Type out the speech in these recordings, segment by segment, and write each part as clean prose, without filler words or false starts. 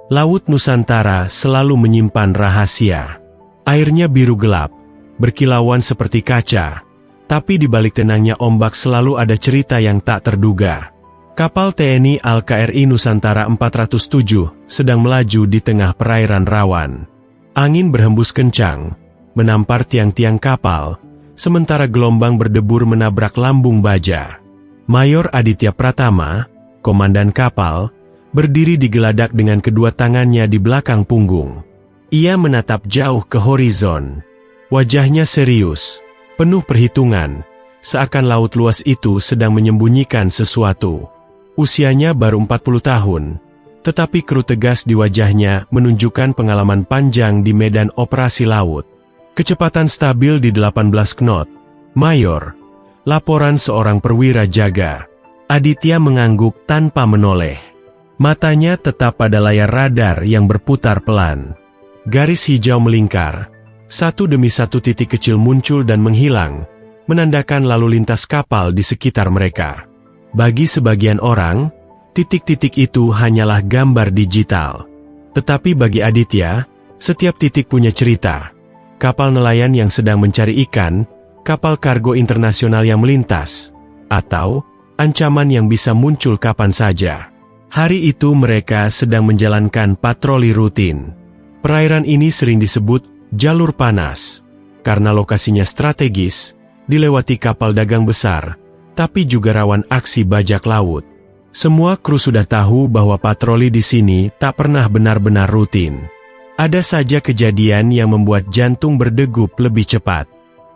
Laut Nusantara selalu menyimpan rahasia. Airnya biru gelap, berkilauan seperti kaca, tapi di balik tenangnya ombak selalu ada cerita yang tak terduga. Kapal TNI Al-KRI Nusantara 407 sedang melaju di tengah perairan rawan. Angin berhembus kencang, menampar tiang-tiang kapal, sementara gelombang berdebur menabrak lambung baja. Mayor Aditya Pratama, komandan kapal, berdiri di geladak dengan kedua tangannya di belakang punggung. Ia menatap jauh ke horizon. Wajahnya serius, penuh perhitungan, seakan laut luas itu sedang menyembunyikan sesuatu. Usianya baru 40 tahun, tetapi kru tegas di wajahnya menunjukkan pengalaman panjang di medan operasi laut. Kecepatan stabil di 18 knot. Mayor, laporan seorang perwira jaga. Aditya mengangguk tanpa menoleh. Matanya tetap pada layar radar yang berputar pelan. Garis hijau melingkar. Satu demi satu titik kecil muncul dan menghilang, menandakan lalu lintas kapal di sekitar mereka. Bagi sebagian orang, titik-titik itu hanyalah gambar digital. Tetapi bagi Aditya, setiap titik punya cerita. Kapal nelayan yang sedang mencari ikan, kapal kargo internasional yang melintas, atau ancaman yang bisa muncul kapan saja. Hari itu mereka sedang menjalankan patroli rutin. Perairan ini sering disebut jalur panas, karena lokasinya strategis, dilewati kapal dagang besar, tapi juga rawan aksi bajak laut. Semua kru sudah tahu bahwa patroli di sini tak pernah benar-benar rutin. Ada saja kejadian yang membuat jantung berdegup lebih cepat.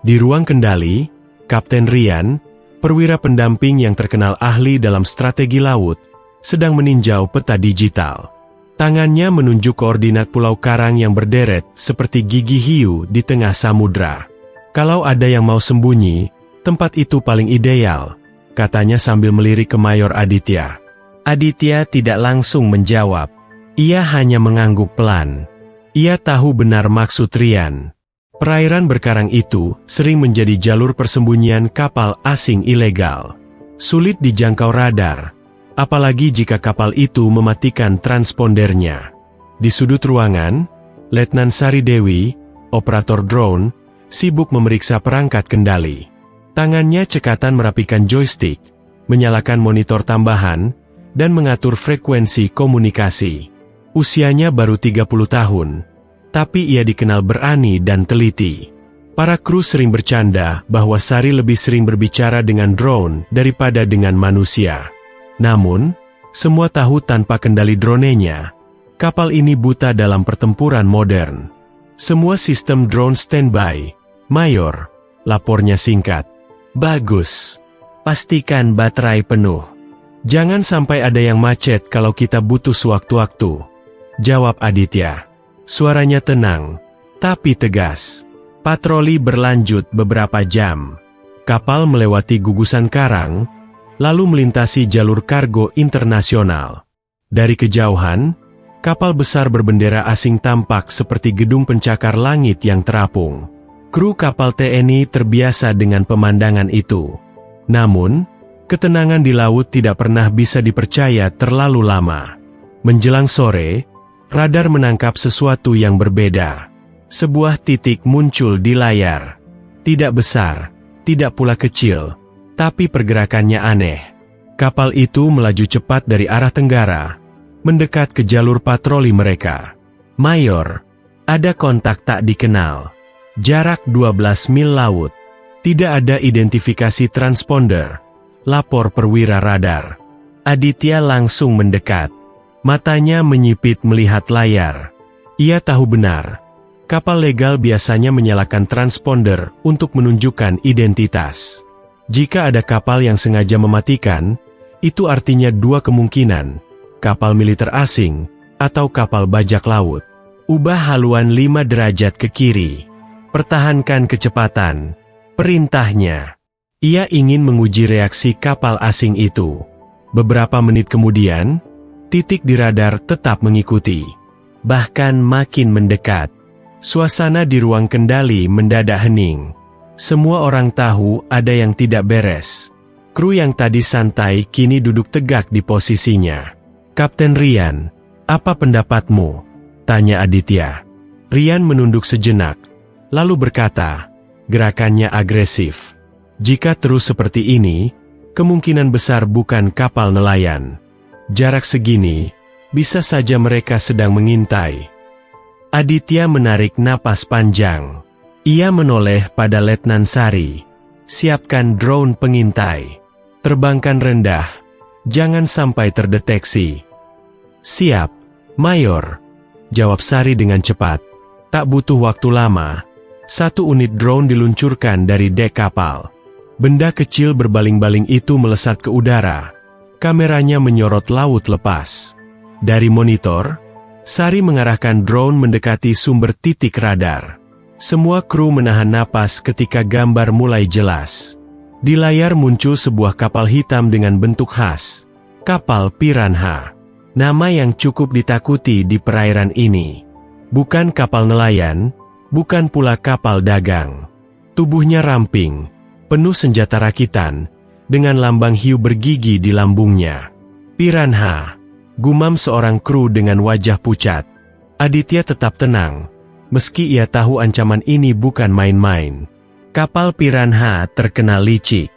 Di ruang kendali, Kapten Rian, perwira pendamping yang terkenal ahli dalam strategi laut, sedang meninjau peta digital. Tangannya menunjuk koordinat pulau karang yang berderet seperti gigi hiu di tengah samudra. Kalau ada yang mau sembunyi, tempat itu paling ideal, katanya sambil melirik ke Mayor Aditya. Aditya tidak langsung menjawab. Ia hanya mengangguk pelan. Ia tahu benar maksud Rian. Perairan berkarang itu sering menjadi jalur persembunyian kapal asing ilegal. Sulit dijangkau radar, apalagi jika kapal itu mematikan transpondernya. Di sudut ruangan, Letnan Sari Dewi, operator drone, sibuk memeriksa perangkat kendali. Tangannya cekatan merapikan joystick, menyalakan monitor tambahan, dan mengatur frekuensi komunikasi. Usianya baru 30 tahun, tapi ia dikenal berani dan teliti. Para kru sering bercanda bahwa Sari lebih sering berbicara dengan drone daripada dengan manusia. Namun, semua tahu tanpa kendali dronenya, kapal ini buta dalam pertempuran modern. Semua sistem drone standby, Mayor, lapornya singkat. Bagus. Pastikan baterai penuh. Jangan sampai ada yang macet kalau kita butuh sewaktu-waktu, jawab Aditya. Suaranya tenang, tapi tegas. Patroli berlanjut beberapa jam. Kapal melewati gugusan karang, lalu melintasi jalur kargo internasional. Dari kejauhan, kapal besar berbendera asing tampak seperti gedung pencakar langit yang terapung. Kru kapal TNI terbiasa dengan pemandangan itu. Namun, ketenangan di laut tidak pernah bisa dipercaya terlalu lama. Menjelang sore, radar menangkap sesuatu yang berbeda. Sebuah titik muncul di layar. Tidak besar, tidak pula kecil, tapi pergerakannya aneh. Kapal itu melaju cepat dari arah tenggara, mendekat ke jalur patroli mereka. Mayor, ada kontak tak dikenal. Jarak 12 mil laut. Tidak ada identifikasi transponder, lapor perwira radar. Aditya langsung mendekat. Matanya menyipit melihat layar. Ia tahu benar, kapal legal biasanya menyalakan transponder untuk menunjukkan identitas. Jika ada kapal yang sengaja mematikan, itu artinya dua kemungkinan, kapal militer asing, atau kapal bajak laut. Ubah haluan 5 derajat ke kiri. Pertahankan kecepatan. Perintahnya. Ia ingin menguji reaksi kapal asing itu. Beberapa menit kemudian, titik di radar tetap mengikuti. Bahkan makin mendekat. Suasana di ruang kendali mendadak hening. Semua orang tahu ada yang tidak beres. Kru yang tadi santai kini duduk tegak di posisinya. Kapten Rian, Apa pendapatmu? Tanya Aditya. Rian menunduk sejenak, lalu berkata, gerakannya agresif. Jika terus seperti ini, kemungkinan besar bukan kapal nelayan. Jarak segini, bisa saja mereka sedang mengintai. Aditya menarik napas panjang. Ia menoleh pada Letnan Sari. Siapkan drone pengintai. Terbangkan rendah, jangan sampai terdeteksi. Siap, Mayor, jawab Sari dengan cepat. Tak butuh waktu lama, satu unit drone diluncurkan dari dek kapal. Benda kecil berbaling-baling itu melesat ke udara. Kameranya menyorot laut lepas. Dari monitor, Sari mengarahkan drone mendekati sumber titik radar. Semua kru menahan napas ketika gambar mulai jelas. Di layar muncul sebuah kapal hitam dengan bentuk khas. Kapal Piranha. Nama yang cukup ditakuti di perairan ini. Bukan kapal nelayan, bukan pula kapal dagang. Tubuhnya ramping, penuh senjata rakitan, dengan lambang hiu bergigi di lambungnya. Piranha, gumam seorang kru dengan wajah pucat. Aditya tetap tenang, meski ia tahu ancaman ini bukan main-main. Kapal Piranha terkenal licik.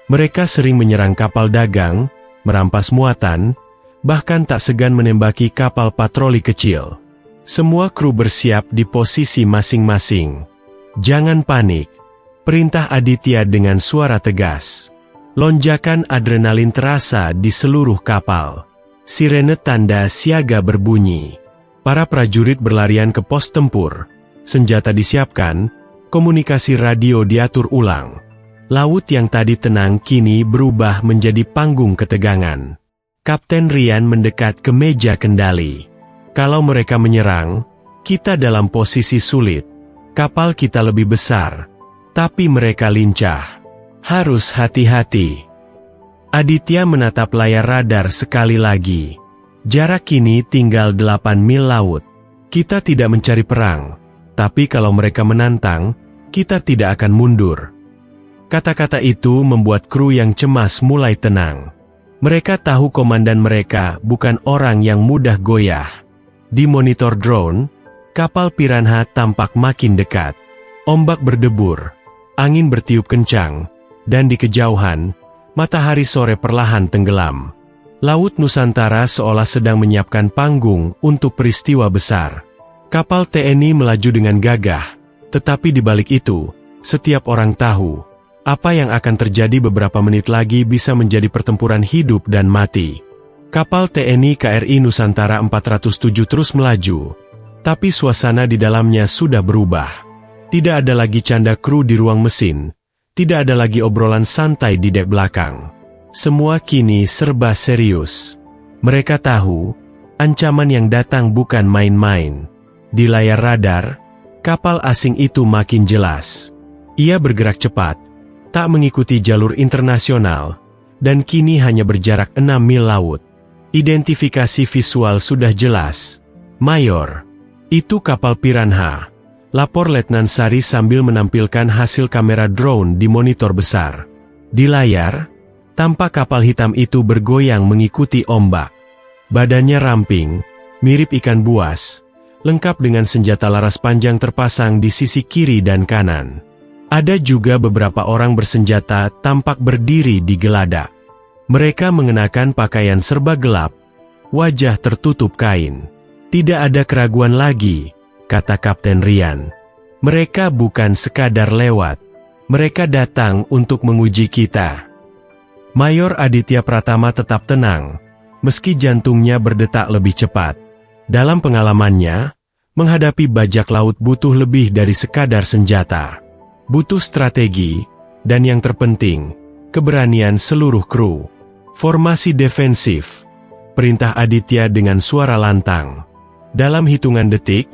Mereka sering menyerang kapal dagang, merampas muatan, bahkan tak segan menembaki kapal patroli kecil. Semua kru bersiap di posisi masing-masing. Jangan panik, perintah Aditya dengan suara tegas. Lonjakan adrenalin terasa di seluruh kapal. Sirene tanda siaga berbunyi. Para prajurit berlarian ke pos tempur. Senjata disiapkan. Komunikasi radio diatur ulang. Laut yang tadi tenang kini berubah menjadi panggung ketegangan. Kapten Rian mendekat ke meja kendali. Kalau mereka menyerang, kita dalam posisi sulit. Kapal kita lebih besar, tapi mereka lincah. Harus hati-hati. Aditya menatap layar radar sekali lagi. Jarak kini tinggal 8 mil laut. Kita tidak mencari perang, tapi kalau mereka menantang, kita tidak akan mundur. Kata-kata itu membuat kru yang cemas mulai tenang. Mereka tahu komandan mereka bukan orang yang mudah goyah. Di monitor drone, kapal Piranha tampak makin dekat. Ombak berdebur, angin bertiup kencang, dan di kejauhan, matahari sore perlahan tenggelam. Laut Nusantara seolah sedang menyiapkan panggung untuk peristiwa besar. Kapal TNI melaju dengan gagah. Tetapi di balik itu, setiap orang tahu, apa yang akan terjadi beberapa menit lagi bisa menjadi pertempuran hidup dan mati. Kapal TNI KRI Nusantara 407 terus melaju, tapi suasana di dalamnya sudah berubah. Tidak ada lagi canda kru di ruang mesin, tidak ada lagi obrolan santai di dek belakang. Semua kini serba serius. Mereka tahu, ancaman yang datang bukan main-main. Di layar radar, kapal asing itu makin jelas. Ia bergerak cepat, tak mengikuti jalur internasional, dan kini hanya berjarak 6 mil laut. Identifikasi visual sudah jelas. Mayor, itu kapal Piranha, lapor Letnan Sari sambil menampilkan hasil kamera drone di monitor besar. Di layar, tampak kapal hitam itu bergoyang mengikuti ombak. Badannya ramping, mirip ikan buas, lengkap dengan senjata laras panjang terpasang di sisi kiri dan kanan. Ada juga beberapa orang bersenjata tampak berdiri di geladak. Mereka mengenakan pakaian serba gelap, wajah tertutup kain. Tidak ada keraguan lagi, kata Kapten Rian. Mereka bukan sekadar lewat. Mereka datang untuk menguji kita. Mayor Aditya Pratama tetap tenang, meski jantungnya berdetak lebih cepat. Dalam pengalamannya, menghadapi bajak laut butuh lebih dari sekadar senjata. Butuh strategi, dan yang terpenting, keberanian seluruh kru. Formasi defensif, perintah Aditya dengan suara lantang. Dalam hitungan detik,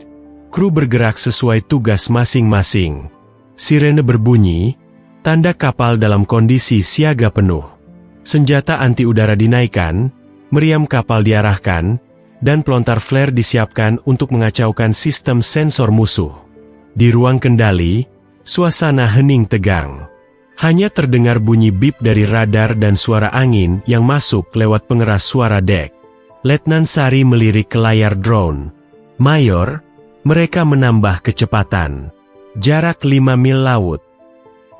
kru bergerak sesuai tugas masing-masing. Sirene berbunyi, tanda kapal dalam kondisi siaga penuh. Senjata anti udara dinaikkan, meriam kapal diarahkan, dan pelontar flare disiapkan untuk mengacaukan sistem sensor musuh. Di ruang kendali, suasana hening tegang. Hanya terdengar bunyi bip dari radar dan suara angin yang masuk lewat pengeras suara dek. Letnan Sari melirik ke layar drone. "Mayor, mereka menambah kecepatan. Jarak 5 mil laut."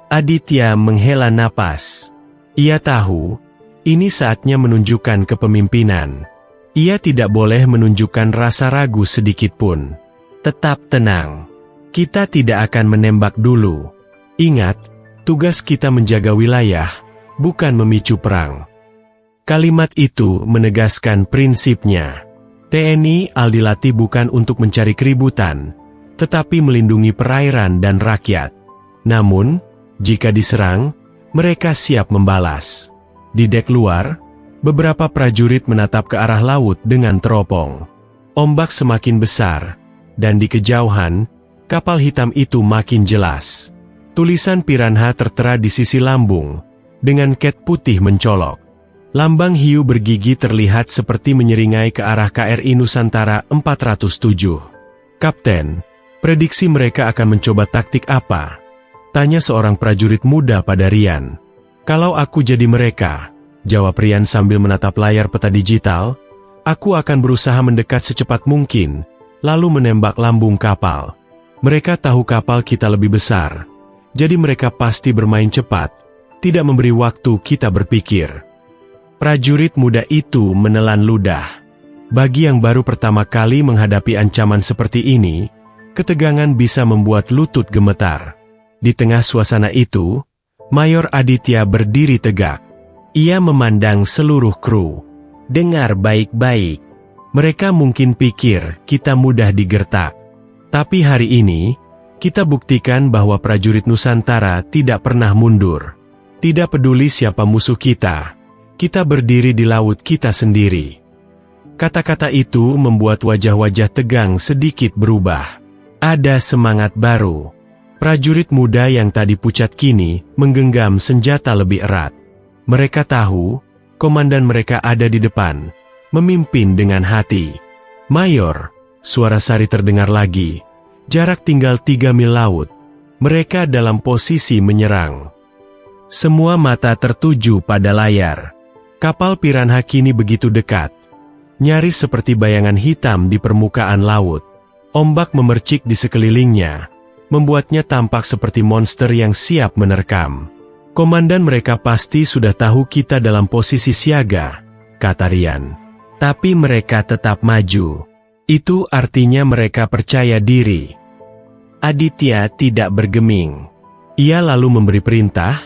Aditya menghela napas. Ia tahu, ini saatnya menunjukkan kepemimpinan. Ia tidak boleh menunjukkan rasa ragu sedikitpun. "Tetap tenang. Kita tidak akan menembak dulu. Ingat, tugas kita menjaga wilayah, bukan memicu perang." Kalimat itu menegaskan prinsipnya. TNI AL dilatih bukan untuk mencari keributan, tetapi melindungi perairan dan rakyat. Namun, jika diserang, mereka siap membalas. Di dek luar, beberapa prajurit menatap ke arah laut dengan teropong. Ombak semakin besar, dan di kejauhan, kapal hitam itu makin jelas. Tulisan Piranha tertera di sisi lambung, dengan cat putih mencolok. Lambang hiu bergigi terlihat seperti menyeringai ke arah KRI Nusantara 407. "Kapten, prediksi mereka akan mencoba taktik apa?" tanya seorang prajurit muda pada Rian. "Kalau aku jadi mereka," jawab Rian sambil menatap layar peta digital, "aku akan berusaha mendekat secepat mungkin, lalu menembak lambung kapal. Mereka tahu kapal kita lebih besar, jadi mereka pasti bermain cepat, tidak memberi waktu kita berpikir." Prajurit muda itu menelan ludah. Bagi yang baru pertama kali menghadapi ancaman seperti ini, ketegangan bisa membuat lutut gemetar. Di tengah suasana itu, Mayor Aditya berdiri tegak. Ia memandang seluruh kru. "Dengar baik-baik. Mereka mungkin pikir kita mudah digertak. Tapi hari ini, kita buktikan bahwa prajurit Nusantara tidak pernah mundur. Tidak peduli siapa musuh kita. Kita berdiri di laut kita sendiri." Kata-kata itu membuat wajah-wajah tegang sedikit berubah. Ada semangat baru. Prajurit muda yang tadi pucat kini menggenggam senjata lebih erat. Mereka tahu, komandan mereka ada di depan, memimpin dengan hati. "Mayor," suara Sari terdengar lagi, "jarak tinggal 3 mil laut. Mereka dalam posisi menyerang." Semua mata tertuju pada layar. Kapal Piranha kini begitu dekat, nyaris seperti bayangan hitam di permukaan laut. Ombak memercik di sekelilingnya, membuatnya tampak seperti monster yang siap menerkam. "Komandan mereka pasti sudah tahu kita dalam posisi siaga," kata Rian. "Tapi mereka tetap maju. Itu artinya mereka percaya diri." Aditya tidak bergeming. Ia lalu memberi perintah,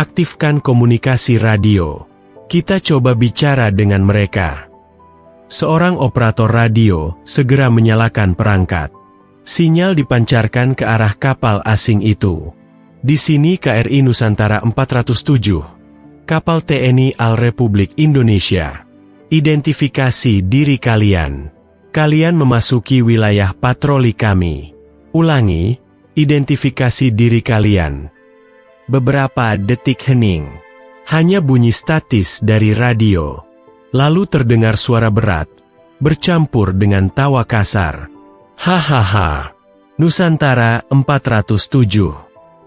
"Aktifkan komunikasi radio. Kita coba bicara dengan mereka." Seorang operator radio segera menyalakan perangkat. Sinyal dipancarkan ke arah kapal asing itu. "Di sini KRI Nusantara 407, kapal TNI AL Republik Indonesia. Identifikasi diri kalian. Kalian memasuki wilayah patroli kami. Ulangi, identifikasi diri kalian." Beberapa detik hening. Hanya bunyi statis dari radio. Lalu terdengar suara berat, bercampur dengan tawa kasar. "Hahaha, Nusantara 407.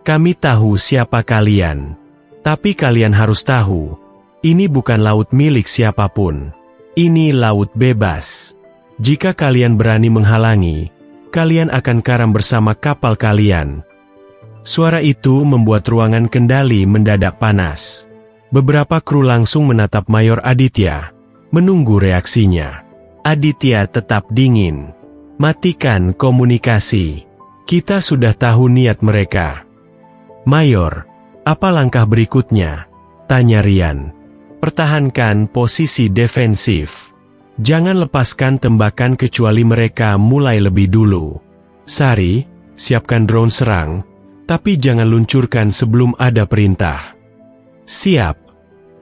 Kami tahu siapa kalian. Tapi kalian harus tahu, ini bukan laut milik siapapun. Ini laut bebas. Jika kalian berani menghalangi, kalian akan karam bersama kapal kalian." Suara itu membuat ruangan kendali mendadak panas. Beberapa kru langsung menatap Mayor Aditya, menunggu reaksinya. Aditya tetap dingin. "Matikan komunikasi. Kita sudah tahu niat mereka." "Mayor, apa langkah berikutnya?" tanya Rian. "Pertahankan posisi defensif. Jangan lepaskan tembakan kecuali mereka mulai lebih dulu. Sari, siapkan drone serang, tapi jangan luncurkan sebelum ada perintah." "Siap,"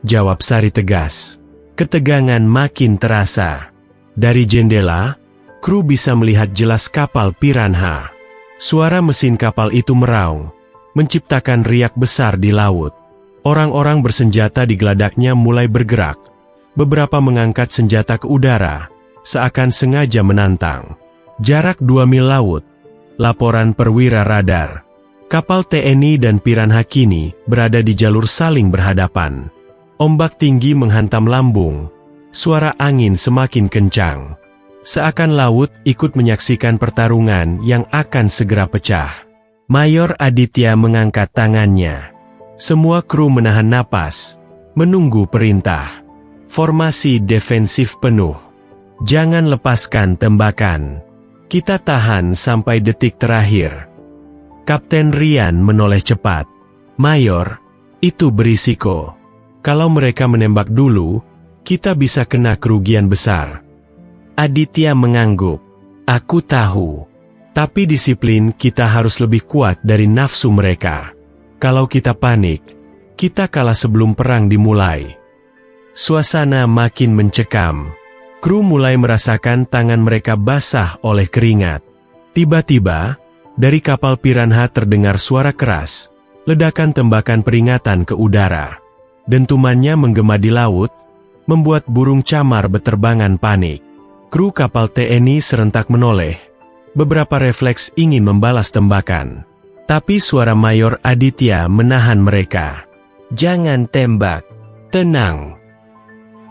jawab Sari tegas. Ketegangan makin terasa. Dari jendela, kru bisa melihat jelas kapal Piranha. Suara mesin kapal itu meraung, menciptakan riak besar di laut. Orang-orang bersenjata di geladaknya mulai bergerak. Beberapa mengangkat senjata ke udara, seakan sengaja menantang. Jarak 2 mil laut. Laporan perwira radar. Kapal TNI dan Piranha kini berada di jalur saling berhadapan. Ombak tinggi menghantam lambung, Suara angin semakin kencang. Seakan laut ikut menyaksikan pertarungan yang akan segera pecah. Mayor Aditya mengangkat tangannya. Semua kru menahan napas, menunggu perintah. Formasi defensif penuh. Jangan lepaskan tembakan. Kita tahan sampai detik terakhir. Kapten Ryan menoleh cepat. Mayor, itu berisiko. Kalau mereka menembak dulu, kita bisa kena kerugian besar. Aditya mengangguk. Aku tahu. Tapi disiplin kita harus lebih kuat dari nafsu mereka. Kalau kita panik, kita kalah sebelum perang dimulai. Suasana makin mencekam. Kru mulai merasakan tangan mereka basah oleh keringat. Tiba-tiba, dari kapal Piranha terdengar suara keras. Ledakan tembakan peringatan ke udara. Dentumannya menggema di laut, membuat burung camar beterbangan panik. Kru kapal TNI serentak menoleh. Beberapa refleks ingin membalas tembakan. Tapi suara Mayor Aditya menahan mereka. Jangan tembak. Tenang.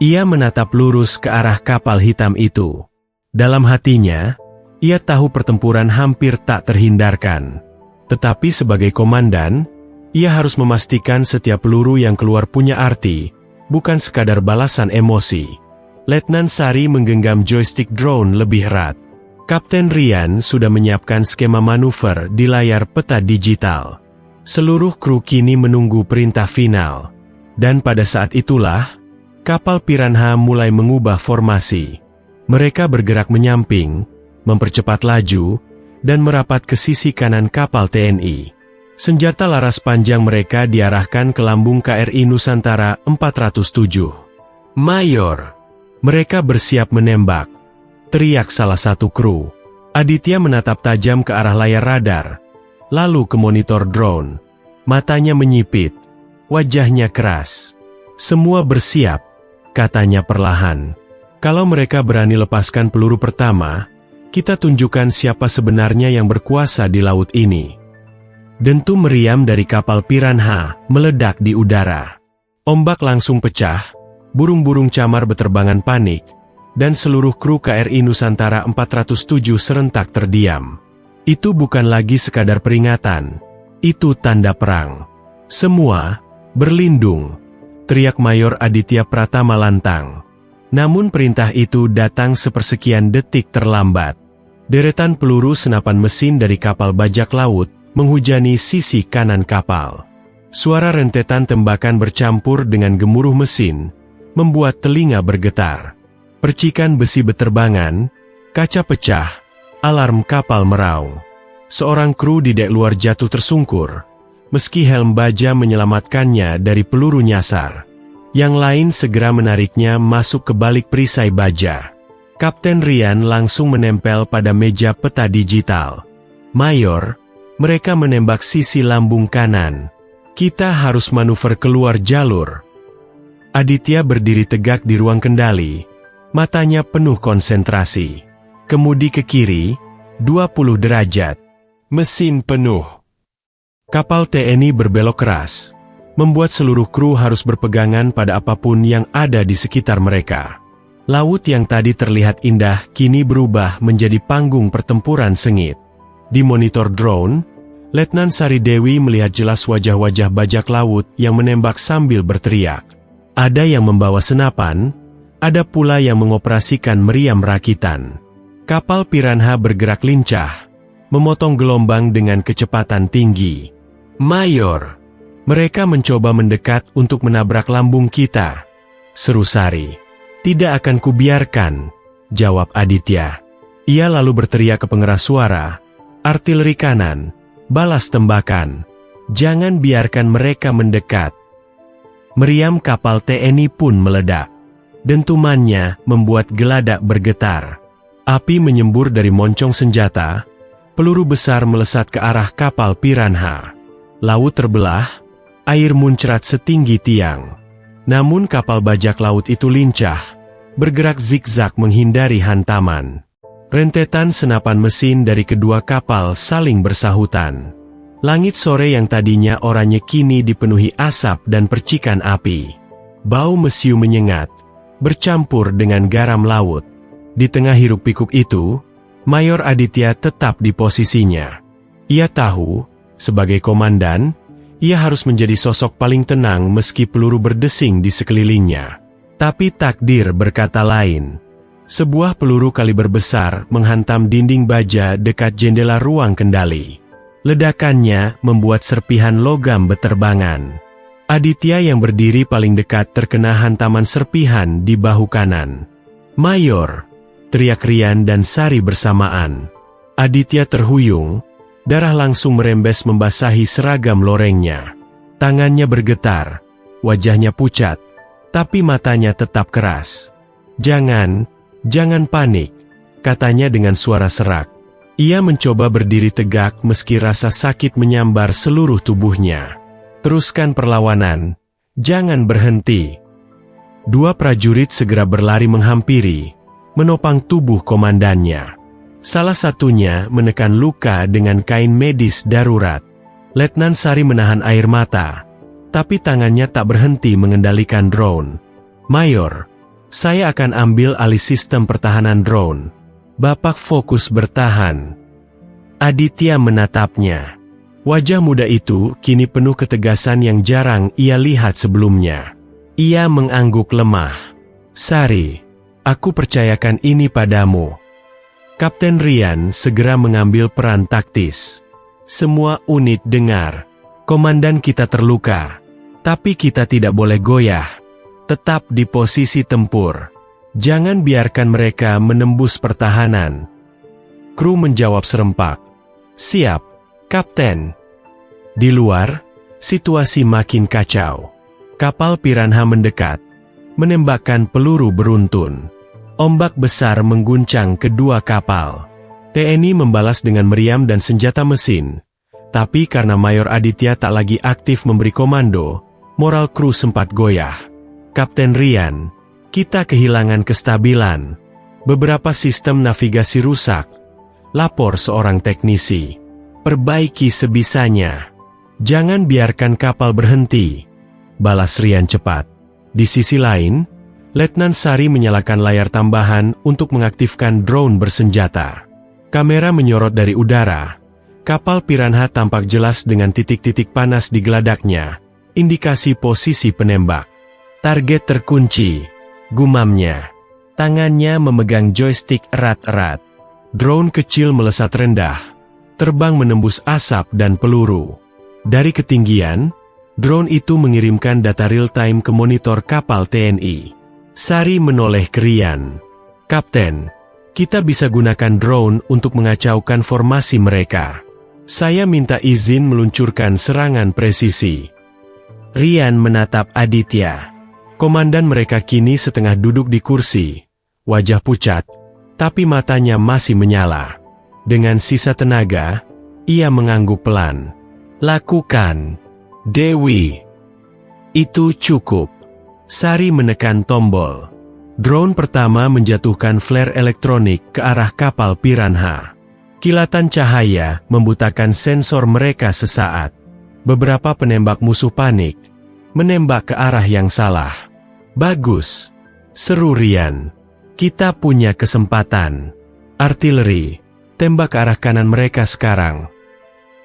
Ia menatap lurus ke arah kapal hitam itu. Dalam hatinya, ia tahu pertempuran hampir tak terhindarkan. Tetapi sebagai komandan, ia harus memastikan setiap peluru yang keluar punya arti, bukan sekadar balasan emosi. Letnan Sari menggenggam joystick drone lebih erat. Kapten Ryan sudah menyiapkan skema manuver di layar peta digital. Seluruh kru kini menunggu perintah final. Dan pada saat itulah, kapal Piranha mulai mengubah formasi. Mereka bergerak menyamping, mempercepat laju, dan merapat ke sisi kanan kapal TNI. Senjata laras panjang mereka diarahkan ke lambung KRI Nusantara 407. Mayor, mereka bersiap menembak, teriak salah satu kru. Aditya menatap tajam ke arah layar radar, lalu ke monitor drone. Matanya menyipit, wajahnya keras. Semua bersiap, katanya perlahan. Kalau mereka berani lepaskan peluru pertama, kita tunjukkan siapa sebenarnya yang berkuasa di laut ini. Dentum meriam dari kapal Piranha meledak di udara. Ombak langsung pecah, burung-burung camar beterbangan panik, dan seluruh kru KRI Nusantara 407 serentak terdiam. Itu bukan lagi sekadar peringatan, itu tanda perang. Semua berlindung, teriak Mayor Aditya Pratama lantang. Namun perintah itu datang sepersekian detik terlambat. Deretan peluru senapan mesin dari kapal bajak laut menghujani sisi kanan kapal. Suara rentetan tembakan bercampur dengan gemuruh mesin, membuat telinga bergetar. Percikan besi beterbangan, kaca pecah, alarm kapal meraung. Seorang kru di dek luar jatuh tersungkur, meski helm baja menyelamatkannya dari peluru nyasar. Yang lain segera menariknya masuk ke balik perisai baja. Kapten Ryan langsung menempel pada meja peta digital. Mayor, mereka menembak sisi lambung kanan. Kita harus manuver keluar jalur. Aditya berdiri tegak di ruang kendali, matanya penuh konsentrasi. Kemudi ke kiri, 20 derajat. Mesin penuh. Kapal TNI berbelok keras, membuat seluruh kru harus berpegangan pada apapun yang ada di sekitar mereka. Laut yang tadi terlihat indah kini berubah menjadi panggung pertempuran sengit. Di monitor drone, Letnan Sari Dewi melihat jelas wajah-wajah bajak laut yang menembak sambil berteriak. Ada yang membawa senapan, ada pula yang mengoperasikan meriam rakitan. Kapal Piranha bergerak lincah, memotong gelombang dengan kecepatan tinggi. Mayor, mereka mencoba mendekat untuk menabrak lambung kita, seru Sari. Tidak akan kubiarkan, jawab Aditya. Ia lalu berteriak ke pengeras suara, artileri kanan, balas tembakan. Jangan biarkan mereka mendekat. Meriam kapal TNI pun meledak. Dentumannya membuat geladak bergetar. Api menyembur dari moncong senjata. Peluru besar melesat ke arah kapal Piranha. Laut terbelah, air muncrat setinggi tiang. Namun kapal bajak laut itu lincah, bergerak zigzag menghindari hantaman. Rentetan senapan mesin dari kedua kapal saling bersahutan. Langit sore yang tadinya oranye kini dipenuhi asap dan percikan api. Bau mesiu menyengat, bercampur dengan garam laut. Di tengah hiruk-pikuk itu, Mayor Aditya tetap di posisinya. Ia tahu, sebagai komandan, ia harus menjadi sosok paling tenang meski peluru berdesing di sekelilingnya. Tapi takdir berkata lain. Sebuah peluru kaliber besar menghantam dinding baja dekat jendela ruang kendali. Ledakannya membuat serpihan logam beterbangan. Aditya yang berdiri paling dekat terkena hantaman serpihan di bahu kanan. "Mayor!" teriak Rian dan Sari bersamaan. Aditya terhuyung, darah langsung merembes membasahi seragam lorengnya. Tangannya bergetar, wajahnya pucat, tapi matanya tetap keras. Jangan panik," katanya dengan suara serak. Ia mencoba berdiri tegak meski rasa sakit menyambar seluruh tubuhnya. "Teruskan perlawanan, jangan berhenti." Dua prajurit segera berlari menghampiri, menopang tubuh komandannya. Salah satunya menekan luka dengan kain medis darurat. Letnan Sari menahan air mata, tapi tangannya tak berhenti mengendalikan drone. "Mayor, saya akan ambil alih sistem pertahanan drone. Bapak fokus bertahan." Aditya menatapnya. Wajah muda itu kini penuh ketegasan yang jarang ia lihat sebelumnya. Ia mengangguk lemah. "Sari, aku percayakan ini padamu." Kapten Rian segera mengambil peran taktis. "Semua unit dengar. Komandan kita terluka. Tapi kita tidak boleh goyah. Tetap di posisi tempur. Jangan biarkan mereka menembus pertahanan." Kru menjawab serempak. "Siap, Kapten." Di luar, situasi makin kacau. Kapal Piranha mendekat, menembakkan peluru beruntun. Ombak besar mengguncang kedua kapal. TNI membalas dengan meriam dan senjata mesin. Tapi karena Mayor Aditya tak lagi aktif memberi komando, moral kru sempat goyah. "Kapten Rian, kita kehilangan kestabilan. Beberapa sistem navigasi rusak," lapor seorang teknisi. "Perbaiki sebisanya. Jangan biarkan kapal berhenti," balas Rian cepat. Di sisi lain, Letnan Sari menyalakan layar tambahan untuk mengaktifkan drone bersenjata. Kamera menyorot dari udara. Kapal Piranha tampak jelas dengan titik-titik panas di geladaknya, indikasi posisi penembak. "Target terkunci," gumamnya. Tangannya memegang joystick erat-erat. Drone kecil melesat rendah, terbang menembus asap dan peluru. Dari ketinggian, drone itu mengirimkan data real-time ke monitor kapal TNI. Sari menoleh ke Rian. "Kapten, kita bisa gunakan drone untuk mengacaukan formasi mereka. Saya minta izin meluncurkan serangan presisi." Rian menatap Aditya. Komandan mereka kini setengah duduk di kursi, wajah pucat, tapi matanya masih menyala. Dengan sisa tenaga, ia mengangguk pelan. "Lakukan, Dewi." "Itu cukup." Sari menekan tombol. Drone pertama menjatuhkan flare elektronik ke arah kapal Piranha. Kilatan cahaya membutakan sensor mereka sesaat. Beberapa penembak musuh panik, menembak ke arah yang salah. "Bagus," seru Rian. "Kita punya kesempatan. Artileri, tembak ke arah kanan mereka sekarang."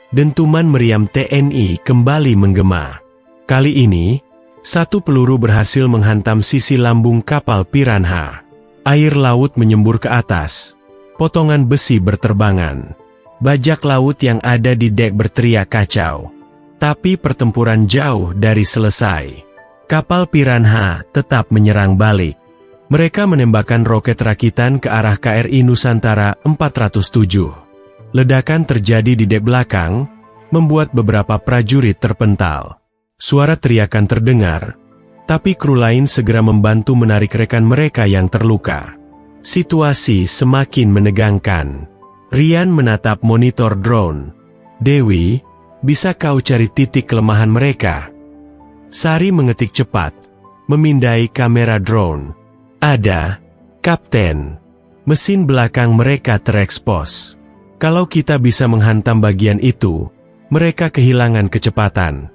Dentuman meriam TNI kembali menggema. Kali ini, satu peluru berhasil menghantam sisi lambung kapal Piranha. Air laut menyembur ke atas. Potongan besi berterbangan. Bajak laut yang ada di dek berteriak kacau. Tapi pertempuran jauh dari selesai. Kapal Piranha tetap menyerang balik. Mereka menembakkan roket rakitan ke arah KRI Nusantara 407. Ledakan terjadi di dek belakang, membuat beberapa prajurit terpental. Suara teriakan terdengar, tapi kru lain segera membantu menarik rekan mereka yang terluka. Situasi semakin menegangkan. Rian menatap monitor drone. "Dewi, bisa kau cari titik kelemahan mereka?" Sari mengetik cepat, memindai kamera drone. "Ada, Kapten. Mesin belakang mereka terekspos. Kalau kita bisa menghantam bagian itu, mereka kehilangan kecepatan."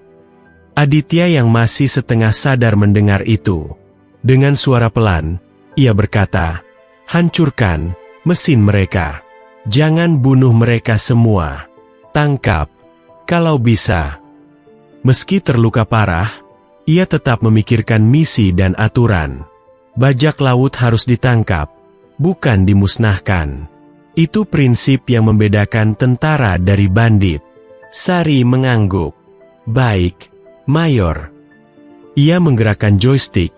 Aditya yang masih setengah sadar mendengar itu. Dengan suara pelan, ia berkata, "Hancurkan mesin mereka. Jangan bunuh mereka semua. Tangkap, kalau bisa." Meski terluka parah, ia tetap memikirkan misi dan aturan. Bajak laut harus ditangkap, bukan dimusnahkan. Itu prinsip yang membedakan tentara dari bandit. Sari mengangguk. "Baik, Mayor." Ia menggerakkan joystick,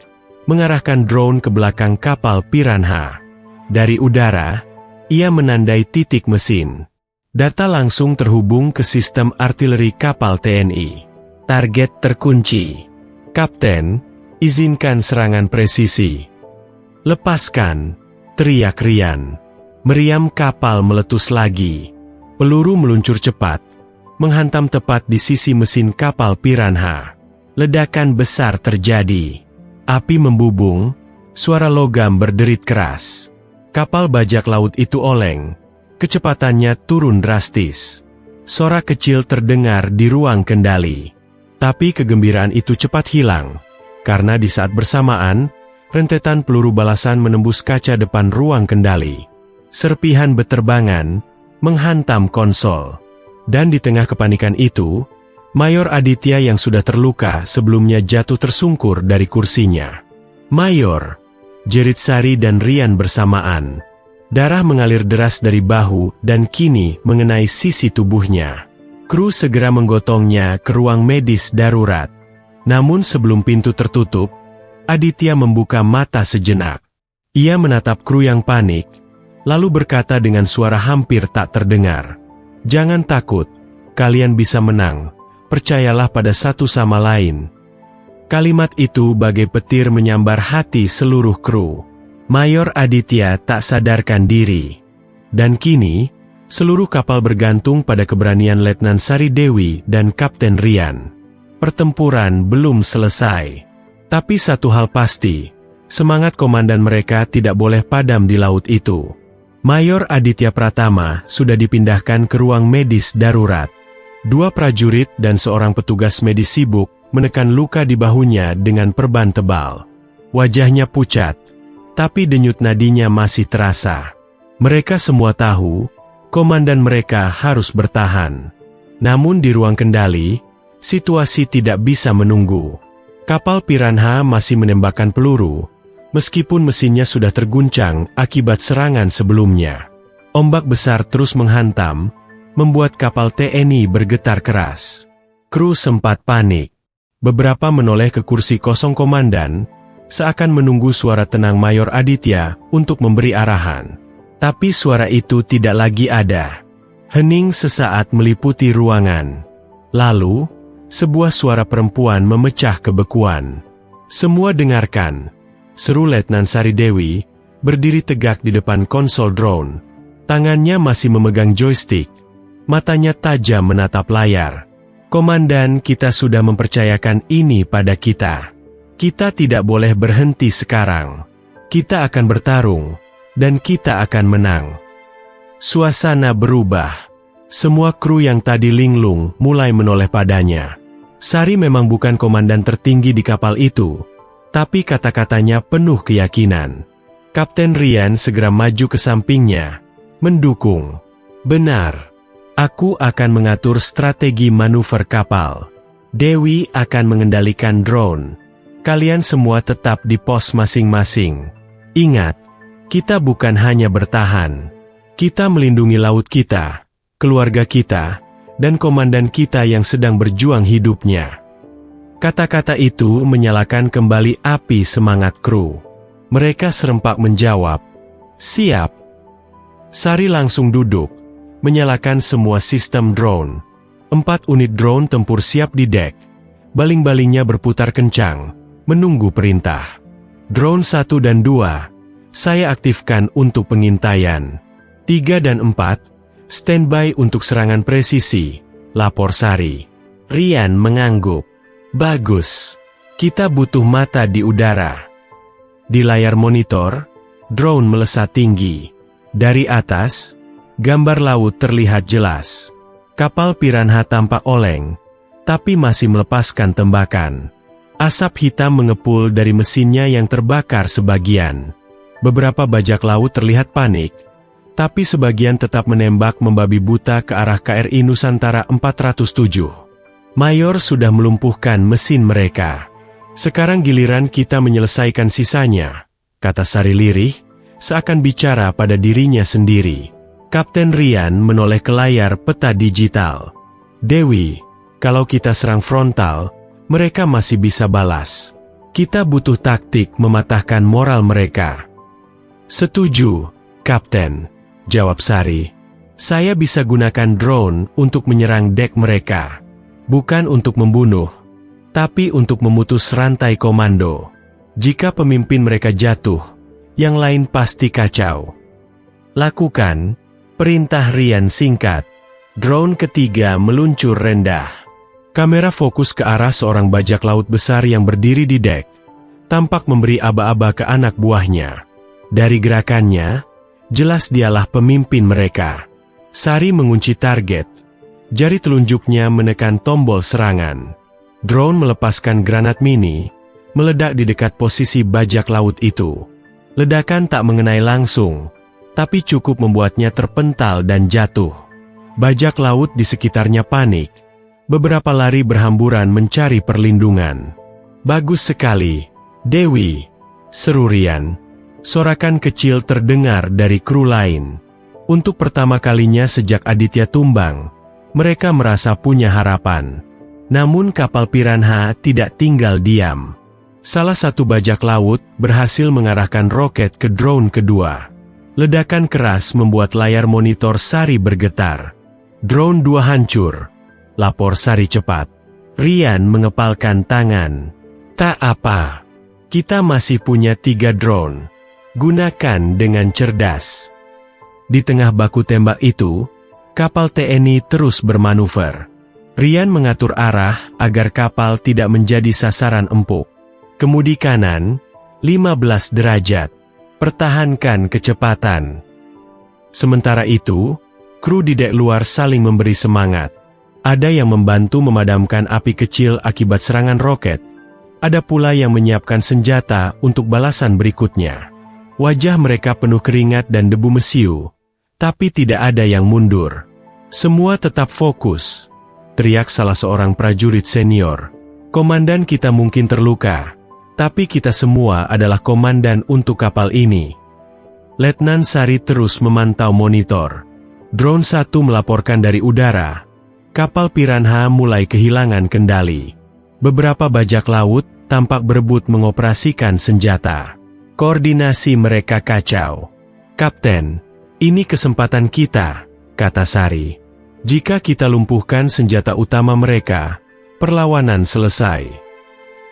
mengarahkan drone ke belakang kapal piranha. Dari udara, ia menandai titik mesin. Data langsung terhubung ke sistem artileri kapal TNI. Target terkunci. "Kapten, izinkan serangan presisi." "Lepaskan," teriak Rian. Meriam kapal meletus lagi. Peluru meluncur cepat, menghantam tepat di sisi mesin kapal piranha. Ledakan besar terjadi. Api membubung, suara logam berderit keras. Kapal bajak laut itu oleng, kecepatannya turun drastis. Sorak kecil terdengar di ruang kendali. Tapi kegembiraan itu cepat hilang, karena di saat bersamaan, rentetan peluru balasan menembus kaca depan ruang kendali. Serpihan beterbangan, menghantam konsol. Dan di tengah kepanikan itu, Mayor Aditya yang sudah terluka sebelumnya jatuh tersungkur dari kursinya. "Mayor!" jerit Sari dan Rian bersamaan. Darah mengalir deras dari bahu dan kini mengenai sisi tubuhnya. Kru segera menggotongnya ke ruang medis darurat. Namun sebelum pintu tertutup, Aditya membuka mata sejenak. Ia menatap kru yang panik, lalu berkata dengan suara hampir tak terdengar, "Jangan takut, kalian bisa menang. Percayalah pada satu sama lain." Kalimat itu bagai petir menyambar hati seluruh kru. Mayor Aditya tak sadarkan diri. Dan kini, seluruh kapal bergantung pada keberanian Letnan Sari Dewi dan Kapten Rian. Pertempuran belum selesai. Tapi satu hal pasti, semangat komandan mereka tidak boleh padam di laut itu. Mayor Aditya Pratama sudah dipindahkan ke ruang medis darurat. 2 prajurit dan seorang petugas medis sibuk menekan luka di bahunya dengan perban tebal. Wajahnya pucat, tapi denyut nadinya masih terasa. Mereka semua tahu, komandan mereka harus bertahan. Namun di ruang kendali, situasi tidak bisa menunggu. Kapal piranha masih menembakkan peluru, meskipun mesinnya sudah terguncang akibat serangan sebelumnya. Ombak besar terus menghantam, membuat kapal TNI bergetar keras. Kru sempat panik. Beberapa menoleh ke kursi kosong komandan, seakan menunggu suara tenang Mayor Aditya untuk memberi arahan. Tapi suara itu tidak lagi ada. Hening sesaat meliputi ruangan. Lalu, sebuah suara perempuan memecah kebekuan. "Semua dengarkan," seru Letnan Sari Dewi, berdiri tegak di depan konsol drone. Tangannya masih memegang joystick, matanya tajam menatap layar. "Komandan, kita sudah mempercayakan ini pada kita. Kita tidak boleh berhenti sekarang. Kita akan bertarung, dan kita akan menang." Suasana berubah. Semua kru yang tadi linglung mulai menoleh padanya. Sari memang bukan komandan tertinggi di kapal itu, tapi kata-katanya penuh keyakinan. Kapten Rian segera maju ke sampingnya, mendukung. "Benar. Aku akan mengatur strategi manuver kapal. Dewi akan mengendalikan drone. Kalian semua tetap di pos masing-masing. Ingat, kita bukan hanya bertahan. Kita melindungi laut kita, keluarga kita, dan komandan kita yang sedang berjuang hidupnya." Kata-kata itu menyalakan kembali api semangat kru. Mereka serempak menjawab, "Siap." Sari langsung duduk, menyalakan semua sistem drone. 4 unit drone tempur siap di dek. Baling-balingnya berputar kencang, menunggu perintah. "Drone 1 dan 2, saya aktifkan untuk pengintaian. 3 dan 4, standby untuk serangan presisi," lapor Sari. Rian mengangguk. "Bagus. Kita butuh mata di udara." Di layar monitor, drone melesat tinggi. Dari atas, gambar laut terlihat jelas. Kapal piranha tampak oleng, tapi masih melepaskan tembakan. Asap hitam mengepul dari mesinnya yang terbakar sebagian. Beberapa bajak laut terlihat panik, tapi sebagian tetap menembak membabi buta ke arah KRI Nusantara 407. Mayor sudah melumpuhkan mesin mereka. Sekarang giliran kita menyelesaikan sisanya, kata Sari lirih, seakan bicara pada dirinya sendiri. Kapten Rian menoleh ke layar peta digital. Dewi, kalau kita serang frontal, mereka masih bisa balas. Kita butuh taktik mematahkan moral mereka. Setuju, Kapten, jawab Sari. Saya bisa gunakan drone untuk menyerang dek mereka. Bukan untuk membunuh, tapi untuk memutus rantai komando. Jika pemimpin mereka jatuh, yang lain pasti kacau. Lakukan, perintah Rian singkat. Drone ketiga meluncur rendah. Kamera fokus ke arah seorang bajak laut besar yang berdiri di dek. Tampak memberi aba-aba ke anak buahnya. Dari gerakannya, jelas dialah pemimpin mereka. Sari mengunci target. Jari telunjuknya menekan tombol serangan. Drone melepaskan granat mini, meledak di dekat posisi bajak laut itu. Ledakan tak mengenai langsung, tapi cukup membuatnya terpental dan jatuh. Bajak laut di sekitarnya panik. Beberapa lari berhamburan mencari perlindungan. Bagus sekali, Dewi, seru Rian. Sorakan kecil terdengar dari kru lain. Untuk pertama kalinya sejak Aditya tumbang, mereka merasa punya harapan. Namun kapal Piranha tidak tinggal diam. Salah satu bajak laut berhasil mengarahkan roket ke drone kedua. Ledakan keras membuat layar monitor Sari bergetar. Drone 2 hancur. Lapor Sari cepat. Rian mengepalkan tangan. Tak apa. Kita masih punya 3 drone. Gunakan dengan cerdas. Di tengah baku tembak itu, kapal TNI terus bermanuver. Rian mengatur arah agar kapal tidak menjadi sasaran empuk. Kemudi kanan, 15 derajat. Pertahankan kecepatan. Sementara itu, kru di dek luar saling memberi semangat. Ada yang membantu memadamkan api kecil akibat serangan roket. Ada pula yang menyiapkan senjata untuk balasan berikutnya. Wajah mereka penuh keringat dan debu mesiu, tapi tidak ada yang mundur. Semua tetap fokus, teriak salah seorang prajurit senior. Komandan kita mungkin terluka, tapi kita semua adalah komandan untuk kapal ini. Letnan Sari terus memantau monitor. Drone 1 melaporkan dari udara. Kapal Piranha mulai kehilangan kendali. Beberapa bajak laut tampak berebut mengoperasikan senjata. Koordinasi mereka kacau. Kapten, ini kesempatan kita, kata Sari. Jika kita lumpuhkan senjata utama mereka, perlawanan selesai.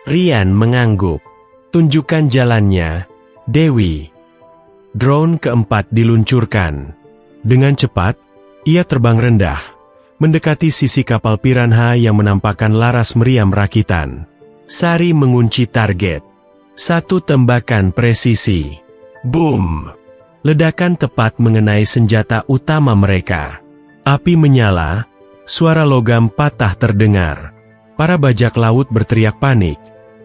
Rian mengangguk. Tunjukkan jalannya, Dewi. Drone keempat diluncurkan. Dengan cepat, ia terbang rendah, mendekati sisi kapal Piranha yang menampakkan laras meriam rakitan. Sari mengunci target. 1 tembakan presisi. Boom! Ledakan tepat mengenai senjata utama mereka. Api menyala, suara logam patah terdengar. Para bajak laut berteriak panik.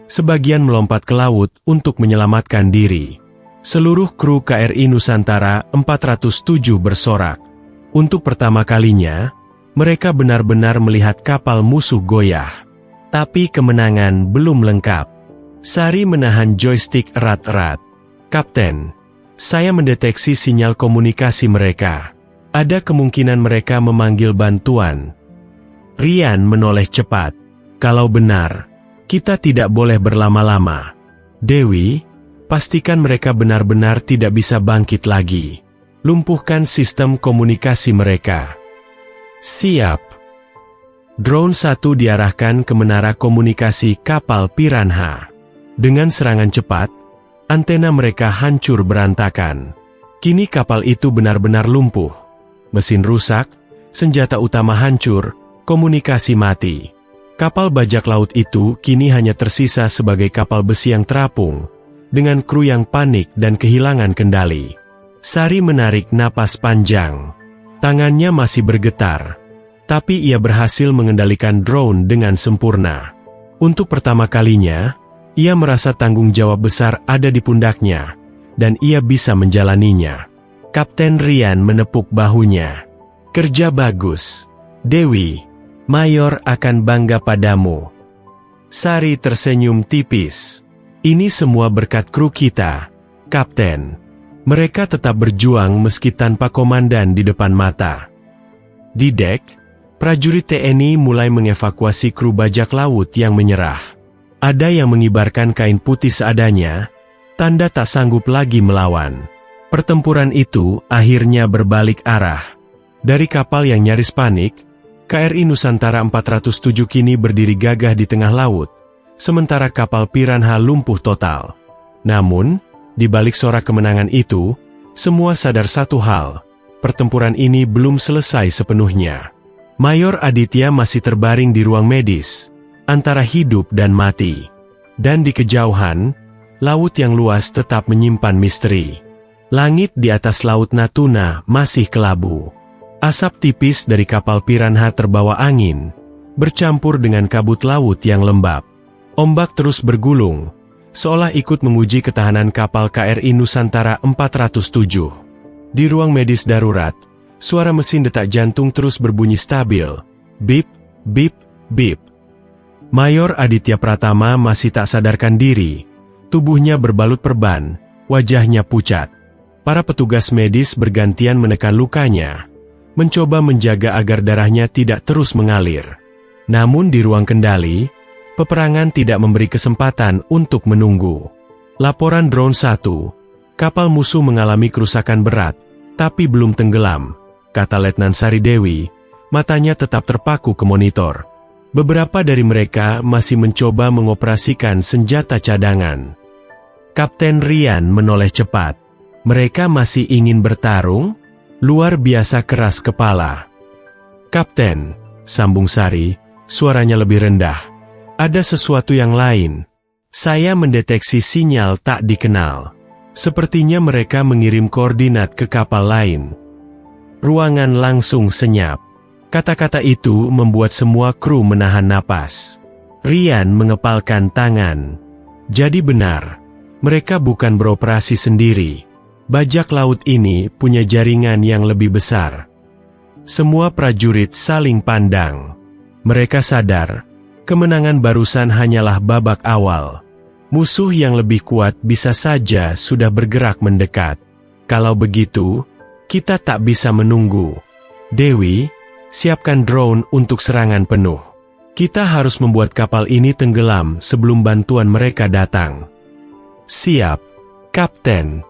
Sebagian melompat ke laut untuk menyelamatkan diri. Seluruh kru KRI Nusantara 407 bersorak. Untuk pertama kalinya, mereka benar-benar melihat kapal musuh goyah. Tapi kemenangan belum lengkap. Sari menahan joystick erat-erat. Kapten, saya mendeteksi sinyal komunikasi mereka. Ada kemungkinan mereka memanggil bantuan. Rian menoleh cepat. Kalau benar, kita tidak boleh berlama-lama. Dewi, pastikan mereka benar-benar tidak bisa bangkit lagi. Lumpuhkan sistem komunikasi mereka. Siap. Drone 1 diarahkan ke menara komunikasi kapal Piranha. Dengan serangan cepat, antena mereka hancur berantakan. Kini kapal itu benar-benar lumpuh. Mesin rusak, senjata utama hancur, komunikasi mati. Kapal bajak laut itu kini hanya tersisa sebagai kapal besi yang terapung, dengan kru yang panik dan kehilangan kendali. Sari menarik napas panjang. Tangannya masih bergetar, tapi ia berhasil mengendalikan drone dengan sempurna. Untuk pertama kalinya, ia merasa tanggung jawab besar ada di pundaknya, dan ia bisa menjalaninya. Kapten Ryan menepuk bahunya. Kerja bagus, Dewi. Mayor akan bangga padamu. Sari tersenyum tipis. Ini semua berkat kru kita, Kapten. Mereka tetap berjuang meski tanpa komandan di depan mata. Di dek, prajurit TNI mulai mengevakuasi kru bajak laut yang menyerah. Ada yang mengibarkan kain putih seadanya, tanda tak sanggup lagi melawan. Pertempuran itu akhirnya berbalik arah. Dari kapal yang nyaris panik, KRI Nusantara 407 kini berdiri gagah di tengah laut, sementara kapal Piranha lumpuh total. Namun, di balik sorak kemenangan itu, semua sadar satu hal, pertempuran ini belum selesai sepenuhnya. Mayor Aditya masih terbaring di ruang medis, antara hidup dan mati. Dan di kejauhan, laut yang luas tetap menyimpan misteri. Langit di atas laut Natuna masih kelabu. Asap tipis dari kapal Piranha terbawa angin, bercampur dengan kabut laut yang lembab. Ombak terus bergulung, seolah ikut menguji ketahanan kapal KRI Nusantara 407. Di ruang medis darurat, suara mesin detak jantung terus berbunyi stabil. Bip, bip, bip. Mayor Aditya Pratama masih tak sadarkan diri. Tubuhnya berbalut perban, wajahnya pucat. Para petugas medis bergantian menekan lukanya, mencoba menjaga agar darahnya tidak terus mengalir. Namun di ruang kendali, peperangan tidak memberi kesempatan untuk menunggu. Laporan drone 1, kapal musuh mengalami kerusakan berat, tapi belum tenggelam, kata Letnan Sari Dewi, matanya tetap terpaku ke monitor. Beberapa dari mereka masih mencoba mengoperasikan senjata cadangan. Kapten Ryan menoleh cepat. Mereka masih ingin bertarung? Luar biasa keras kepala. Kapten, sambung Sari, suaranya lebih rendah. Ada sesuatu yang lain. Saya mendeteksi sinyal tak dikenal. Sepertinya mereka mengirim koordinat ke kapal lain. Ruangan langsung senyap. Kata-kata itu membuat semua kru menahan napas. Ryan mengepalkan tangan. Jadi benar, mereka bukan beroperasi sendiri. Bajak laut ini punya jaringan yang lebih besar. Semua prajurit saling pandang. Mereka sadar, kemenangan barusan hanyalah babak awal. Musuh yang lebih kuat bisa saja sudah bergerak mendekat. Kalau begitu, kita tak bisa menunggu. Dewi, siapkan drone untuk serangan penuh. Kita harus membuat kapal ini tenggelam sebelum bantuan mereka datang. Siap, Kapten.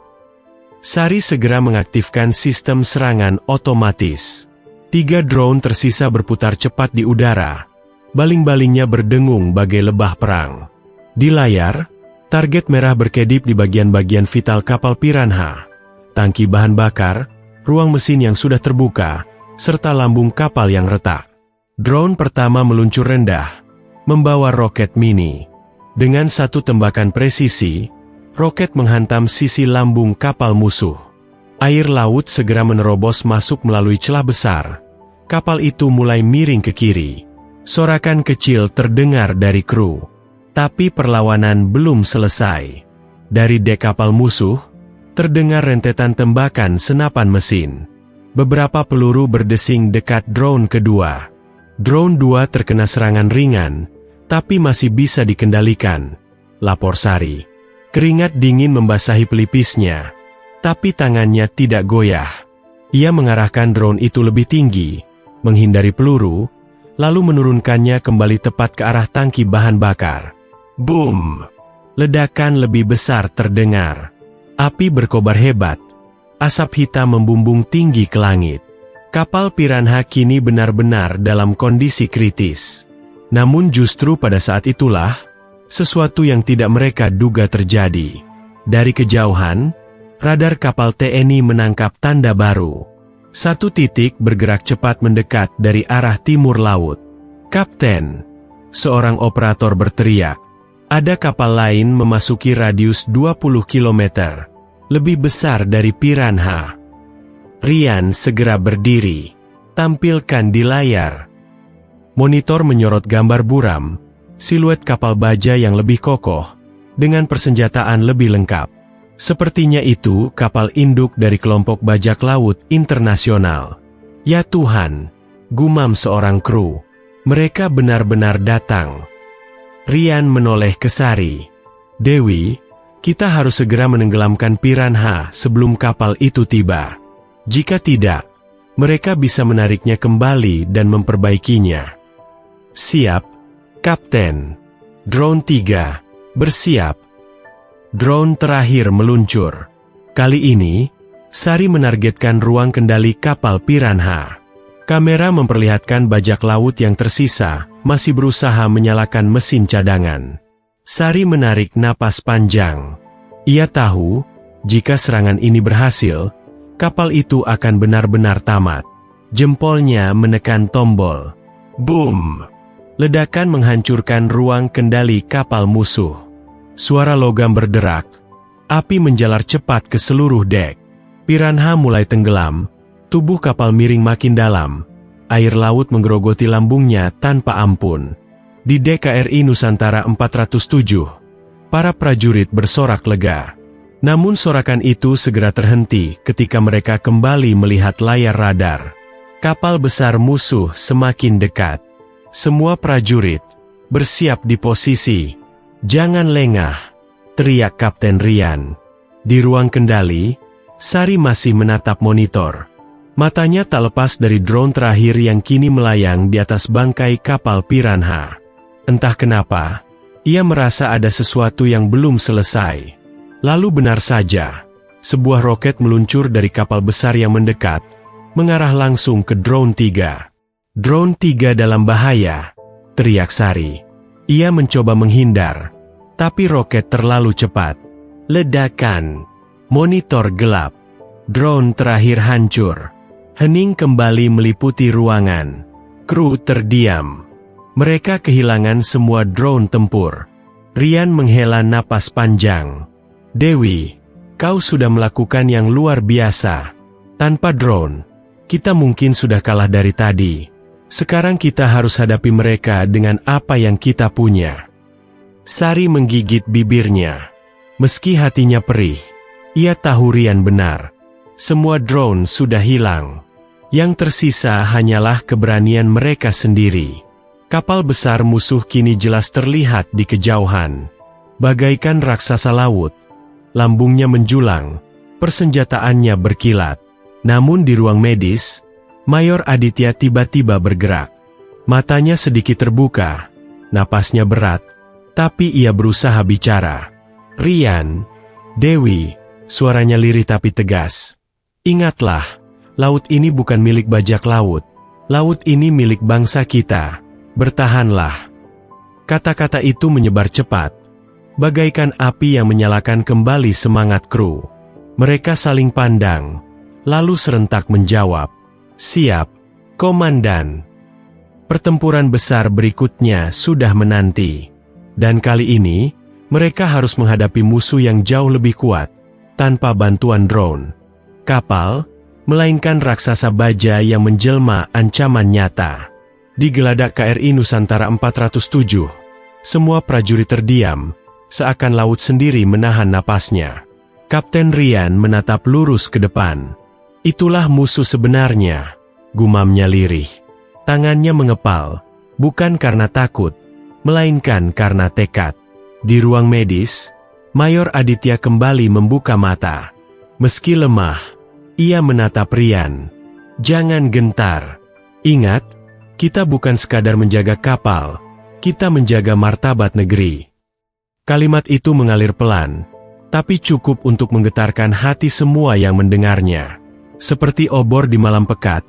Sari segera mengaktifkan sistem serangan otomatis. 3 drone tersisa berputar cepat di udara. Baling-balingnya berdengung bagai lebah perang. Di layar, target merah berkedip di bagian-bagian vital kapal Piranha. Tangki bahan bakar, ruang mesin yang sudah terbuka, serta lambung kapal yang retak. Drone pertama meluncur rendah, membawa roket mini. Dengan satu tembakan presisi, roket menghantam sisi lambung kapal musuh. Air laut segera menerobos masuk melalui celah besar. Kapal itu mulai miring ke kiri. Sorakan kecil terdengar dari kru. Tapi perlawanan belum selesai. Dari dek kapal musuh, terdengar rentetan tembakan senapan mesin. Beberapa peluru berdesing dekat drone kedua. Drone 2 terkena serangan ringan, tapi masih bisa dikendalikan, lapor Sari. Keringat dingin membasahi pelipisnya, tapi tangannya tidak goyah. Ia mengarahkan drone itu lebih tinggi, menghindari peluru, lalu menurunkannya kembali tepat ke arah tangki bahan bakar. Boom! Ledakan lebih besar terdengar. Api berkobar hebat. Asap hitam membumbung tinggi ke langit. Kapal Piranha kini benar-benar dalam kondisi kritis. Namun justru pada saat itulah, sesuatu yang tidak mereka duga terjadi. Dari kejauhan, radar kapal TNI menangkap tanda baru. Satu titik bergerak cepat mendekat dari arah timur laut. Kapten, seorang operator berteriak. Ada kapal lain memasuki radius 20 km. Lebih besar dari Piranha. Ryan segera berdiri. Tampilkan di layar. Monitor menyorot gambar buram. siluet kapal baja yang lebih kokoh, dengan persenjataan lebih lengkap. Sepertinya itu kapal induk dari kelompok bajak laut internasional. Ya Tuhan, gumam seorang kru. Mereka benar-benar datang. Rian menoleh ke Sari. Dewi, kita harus segera menenggelamkan Piranha sebelum kapal itu tiba. Jika tidak, mereka bisa menariknya kembali dan memperbaikinya. Siap, Kapten. Drone 3, bersiap. Drone terakhir meluncur. Kali ini, Sari menargetkan ruang kendali kapal Piranha. Kamera memperlihatkan bajak laut yang tersisa masih berusaha menyalakan mesin cadangan. Sari menarik napas panjang. Ia tahu, jika serangan ini berhasil, kapal itu akan benar-benar tamat. Jempolnya menekan tombol. Boom! Ledakan menghancurkan ruang kendali kapal musuh. Suara logam berderak. Api menjalar cepat ke seluruh dek. Piranha mulai tenggelam. Tubuh kapal miring makin dalam. Air laut menggerogoti lambungnya tanpa ampun. Di dek KRI Nusantara 407, para prajurit bersorak lega. Namun sorakan itu segera terhenti ketika mereka kembali melihat layar radar. Kapal besar musuh semakin dekat. Semua prajurit, bersiap di posisi. Jangan lengah, teriak Kapten Rian. Di ruang kendali, Sari masih menatap monitor. Matanya tak lepas dari drone terakhir yang kini melayang di atas bangkai kapal Piranha. Entah kenapa, ia merasa ada sesuatu yang belum selesai. Lalu benar saja, sebuah roket meluncur dari kapal besar yang mendekat, mengarah langsung ke drone 3. Drone 3 dalam bahaya, teriak Sari. Ia mencoba menghindar, tapi roket terlalu cepat. Ledakan, monitor gelap, drone terakhir hancur. Hening kembali meliputi ruangan. Kru terdiam. Mereka kehilangan semua drone tempur. Rian menghela napas panjang. Dewi, kau sudah melakukan yang luar biasa. Tanpa drone, kita mungkin sudah kalah dari tadi. Sekarang kita harus hadapi mereka dengan apa yang kita punya. Sari menggigit bibirnya. Meski hatinya perih, ia tahu Rian benar. Semua drone sudah hilang. Yang tersisa hanyalah keberanian mereka sendiri. Kapal besar musuh kini jelas terlihat di kejauhan. Bagaikan raksasa laut. Lambungnya menjulang, persenjataannya berkilat. Namun di ruang medis, Mayor Aditya tiba-tiba bergerak. Matanya sedikit terbuka, napasnya berat, tapi ia berusaha bicara. Rian, Dewi, suaranya lirih tapi tegas. Ingatlah, laut ini bukan milik bajak laut. Laut ini milik bangsa kita. Bertahanlah. Kata-kata itu menyebar cepat, bagaikan api yang menyalakan kembali semangat kru. Mereka saling pandang, lalu serentak menjawab, "Siap, Komandan." Pertempuran besar berikutnya sudah menanti. Dan kali ini, mereka harus menghadapi musuh yang jauh lebih kuat, tanpa bantuan drone, kapal, melainkan raksasa baja yang menjelma ancaman nyata. Di geladak KRI Nusantara 407, semua prajurit terdiam, seakan laut sendiri menahan napasnya. Kapten Rian menatap lurus ke depan. Itulah musuh sebenarnya, gumamnya lirih. Tangannya mengepal, bukan karena takut, melainkan karena tekad. Di ruang medis, Mayor Aditya kembali membuka mata. Meski lemah, ia menatap Rian. Jangan gentar. Ingat, kita bukan sekadar menjaga kapal, kita menjaga martabat negeri. Kalimat itu mengalir pelan, tapi cukup untuk menggetarkan hati semua yang mendengarnya. Seperti obor di malam pekat,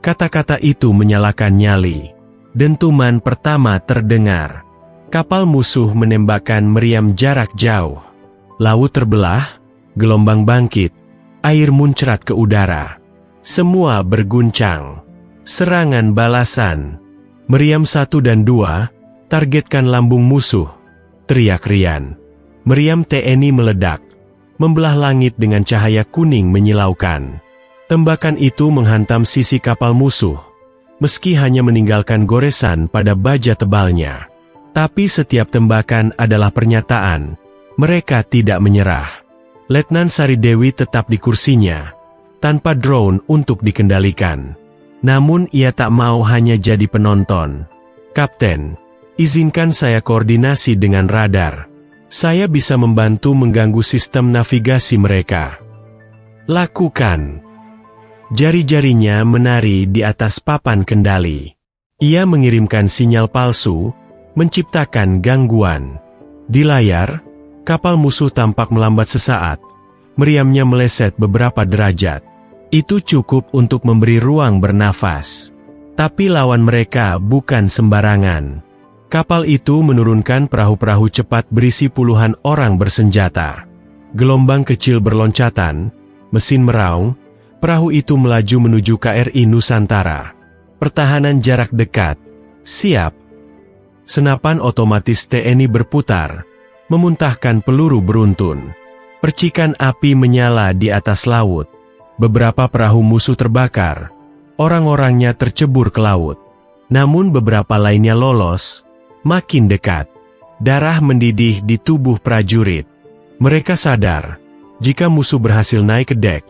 kata-kata itu menyalakan nyali. Dentuman pertama terdengar. Kapal musuh menembakkan meriam jarak jauh. Laut terbelah, gelombang bangkit, air muncrat ke udara. Semua berguncang. Serangan balasan. Meriam 1 dan 2, targetkan lambung musuh, teriak Rian. Meriam TNI meledak, membelah langit dengan cahaya kuning menyilaukan. Tembakan itu menghantam sisi kapal musuh, meski hanya meninggalkan goresan pada baja tebalnya. Tapi setiap tembakan adalah pernyataan, mereka tidak menyerah. Letnan Sari Dewi tetap di kursinya, tanpa drone untuk dikendalikan. Namun ia tak mau hanya jadi penonton. "Kapten, izinkan saya koordinasi dengan radar. Saya bisa membantu mengganggu sistem navigasi mereka." "Lakukan." Jari-jarinya menari di atas papan kendali. Ia mengirimkan sinyal palsu, menciptakan gangguan. Di layar, kapal musuh tampak melambat sesaat, meriamnya meleset beberapa derajat. Itu cukup untuk memberi ruang bernafas. Tapi lawan mereka bukan sembarangan. Kapal itu menurunkan perahu-perahu cepat berisi puluhan orang bersenjata. Gelombang kecil berloncatan, mesin meraung, perahu itu melaju menuju KRI Nusantara. Pertahanan jarak dekat, siap. Senapan otomatis TNI berputar, memuntahkan peluru beruntun. Percikan api menyala di atas laut. Beberapa perahu musuh terbakar, orang-orangnya tercebur ke laut. Namun beberapa lainnya lolos, makin dekat. Darah mendidih di tubuh prajurit. Mereka sadar, jika musuh berhasil naik ke dek,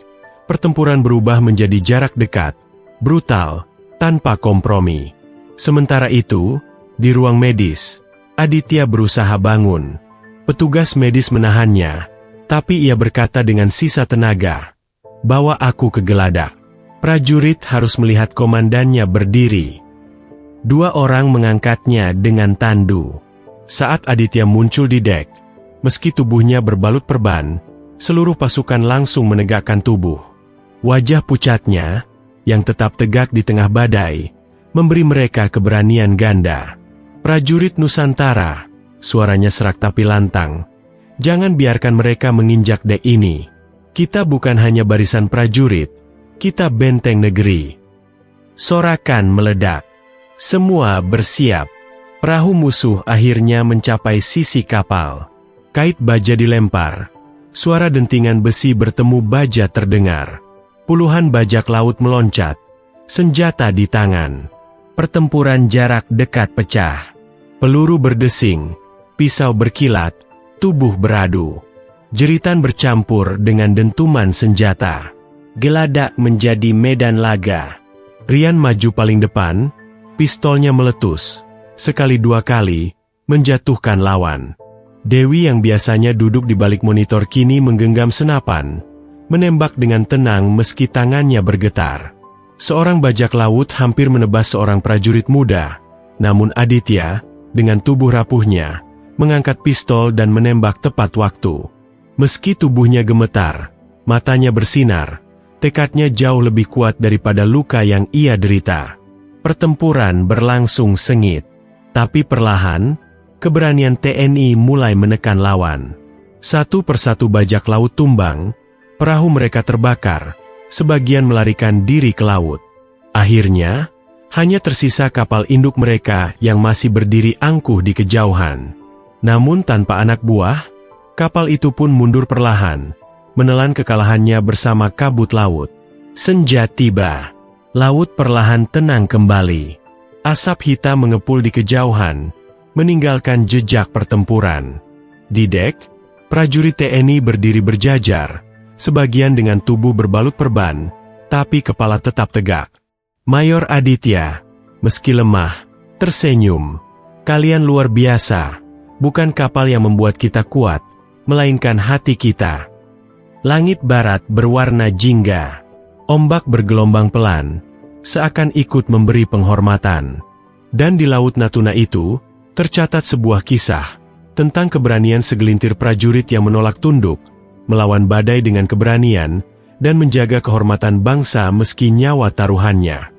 pertempuran berubah menjadi jarak dekat, brutal, tanpa kompromi. Sementara itu, di ruang medis, Aditya berusaha bangun. Petugas medis menahannya, tapi ia berkata dengan sisa tenaga, "Bawa aku ke geladak." Prajurit harus melihat komandannya berdiri. 2 orang mengangkatnya dengan tandu. Saat Aditya muncul di dek, meski tubuhnya berbalut perban, seluruh pasukan langsung menegakkan tubuh. Wajah pucatnya, yang tetap tegak di tengah badai, memberi mereka keberanian ganda. "Prajurit Nusantara," suaranya serak tapi lantang, "jangan biarkan mereka menginjak dek ini. Kita bukan hanya barisan prajurit, kita benteng negeri." Sorakan meledak. Semua bersiap. Perahu musuh akhirnya mencapai sisi kapal. Kait baja dilempar. Suara dentingan besi bertemu baja terdengar. Puluhan bajak laut meloncat. Senjata di tangan. Pertempuran jarak dekat pecah. Peluru berdesing, pisau berkilat, tubuh beradu. Jeritan bercampur dengan dentuman senjata. Geladak menjadi medan laga. Rian maju paling depan, pistolnya meletus. Sekali 2 kali, menjatuhkan lawan. Dewi yang biasanya duduk di balik monitor kini menggenggam senapan, menembak dengan tenang meski tangannya bergetar. Seorang bajak laut hampir menebas seorang prajurit muda, namun Aditya, dengan tubuh rapuhnya, mengangkat pistol dan menembak tepat waktu. Meski tubuhnya gemetar, matanya bersinar, tekadnya jauh lebih kuat daripada luka yang ia derita. Pertempuran berlangsung sengit, tapi perlahan, keberanian TNI mulai menekan lawan. Satu persatu bajak laut tumbang, perahu mereka terbakar, sebagian melarikan diri ke laut. Akhirnya, hanya tersisa kapal induk mereka yang masih berdiri angkuh di kejauhan. Namun tanpa anak buah, kapal itu pun mundur perlahan, menelan kekalahannya bersama kabut laut. Senja tiba. Laut perlahan tenang kembali. Asap hitam mengepul di kejauhan, meninggalkan jejak pertempuran. Di dek, prajurit TNI berdiri berjajar, sebagian dengan tubuh berbalut perban, tapi kepala tetap tegak. Mayor Aditya, meski lemah, tersenyum. "Kalian luar biasa, bukan kapal yang membuat kita kuat, melainkan hati kita." Langit barat berwarna jingga. Ombak bergelombang pelan, seakan ikut memberi penghormatan. Dan di Laut Natuna itu, tercatat sebuah kisah, tentang keberanian segelintir prajurit yang menolak tunduk, melawan badai dengan keberanian, dan menjaga kehormatan bangsa meski nyawa taruhannya.